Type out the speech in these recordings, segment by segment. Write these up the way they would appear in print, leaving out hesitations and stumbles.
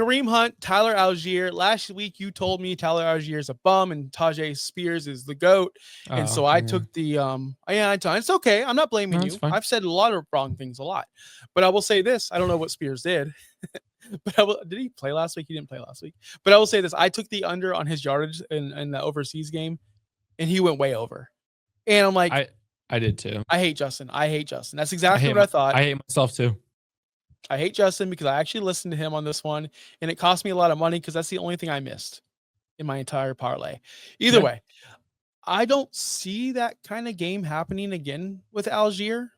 Kareem Hunt, Tyler Allgeier. Last week you told me Tyler Allgeier is a bum and Tajay Spears is the GOAT. And Oh, so I yeah. took the it's okay. I'm not blaming No, it's you. fine. I've said a lot of wrong things a lot. But I will say this. I don't know what Spears did. But did he play last week? He didn't play last week. But I will say this. I took the under on his yardage in the overseas game, and he went way over. And I'm like, I did too. I hate Justin. I hate Justin. That's exactly what I thought. I hate myself too. I hate Justin because I actually listened to him on this one, and it cost me a lot of money because that's the only thing I missed in my entire parlay. Either Yeah. way, I don't see that kind of game happening again with Algier.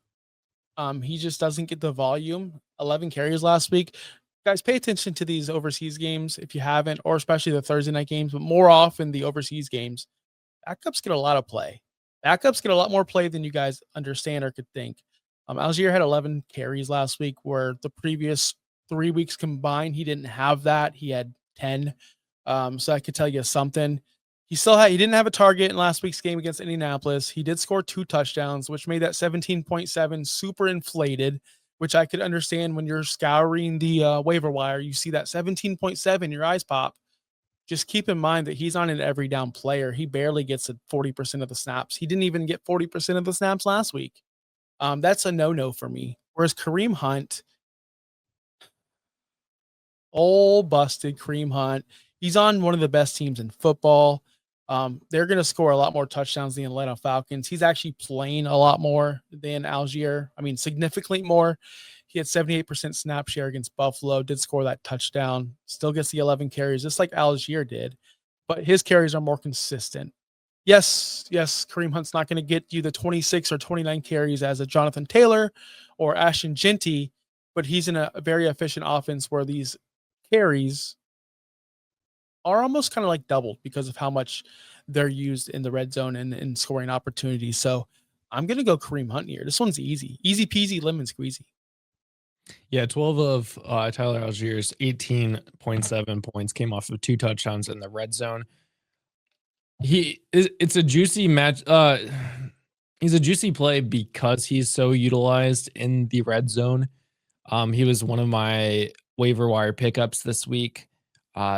He just doesn't get the volume. 11 carries last week. Guys, pay attention to these overseas games if you haven't, or especially the Thursday night games, but more often the overseas games. Backups get a lot of play. Backups get a lot more play than you guys understand or could think. Algier had 11 carries last week, where the previous 3 weeks combined, he didn't have that. He had 10. So I could tell you something. He didn't have a target in last week's game against Indianapolis. He did score 2 touchdowns, which made that 17.7 super inflated, which I could understand when you're scouring the waiver wire. You see that 17.7, your eyes pop. Just keep in mind that he's on an every down player. He barely gets 40% of the snaps. He didn't even get 40% of the snaps last week. That's a no-no for me. Whereas Kareem Hunt, busted Kareem Hunt. He's on one of the best teams in football. They're going to score a lot more touchdowns than the Atlanta Falcons. He's actually playing a lot more than Algier. I mean, significantly more. He had 78% snap share against Buffalo, did score that touchdown, still gets the 11 carries, just like Algier did. But his carries are more consistent. Yes, Kareem Hunt's not going to get you the 26 or 29 carries as a Jonathan Taylor or Ashton Genty, but he's in a very efficient offense where these carries are almost kind of like doubled because of how much they're used in the red zone and in scoring opportunities. So I'm going to go Kareem Hunt here. This one's easy. Easy peasy, lemon squeezy. Yeah, 12 of Tyler Allgeier's 18.7 points came off of 2 touchdowns in the red zone. It's a juicy match. He's a juicy play because he's so utilized in the red zone. He was one of my waiver wire pickups this week,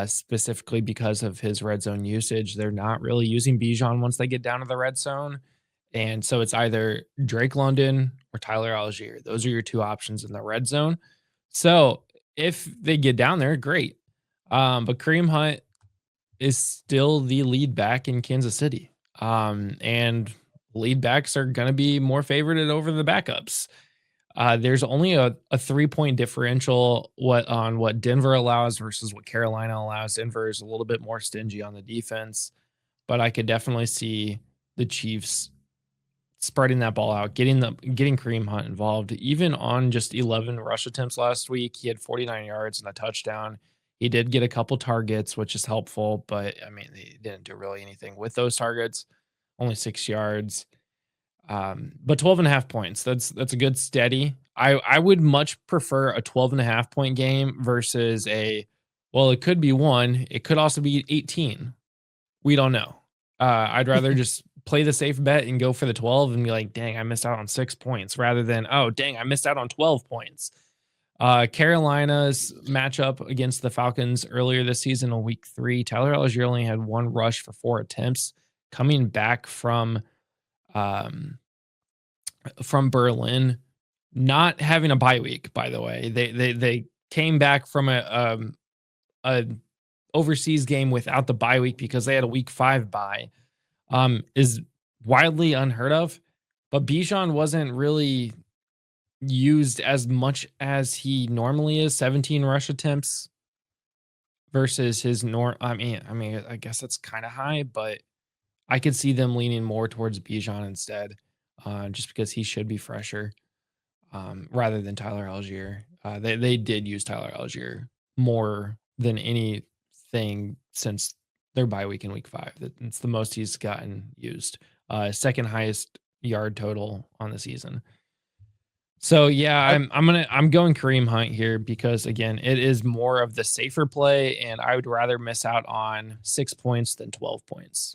specifically because of his red zone usage. They're not really using Bijan once they get down to the red zone. And so it's either Drake London or Tyler Allgeier. Those are your 2 options in the red zone. So if they get down there, great. But Kareem Hunt is still the lead back in Kansas City. And lead backs are going to be more favorited over the backups. There's only a 3-point differential on what Denver allows versus what Carolina allows. Denver is a little bit more stingy on the defense, but I could definitely see the Chiefs spreading that ball out, getting Kareem Hunt involved. Even on just 11 rush attempts last week, he had 49 yards and a touchdown. He did get a couple targets, which is helpful, but I mean, he didn't do really anything with those targets. Only 6 yards. But 12.5 points. That's a good steady. I would much prefer a 12.5 point game versus it could be 1. It could also be 18. We don't know. I'd rather just play the safe bet and go for the 12 and be like, dang, I missed out on 6 points rather than, oh, dang, I missed out on 12 points. Carolina's matchup against the Falcons earlier this season in week 3, Tyler Allgeier only had 1 rush for 4 attempts coming back from Berlin, not having a bye week, by the way. They came back from a overseas game without the bye week because they had a week 5 bye. Is widely unheard of, but Bijan wasn't really used as much as he normally is. 17 rush attempts versus his I mean, I guess that's kind of high, but I could see them leaning more towards Bijan instead, just because he should be fresher, rather than Tyler Allgeier. They did use Tyler Allgeier more than anything since their bye week in week 5. It's the most he's gotten used. Second highest yard total on the season. So yeah, I'm going Kareem Hunt here because again, it is more of the safer play, and I would rather miss out on 6 points than 12 points.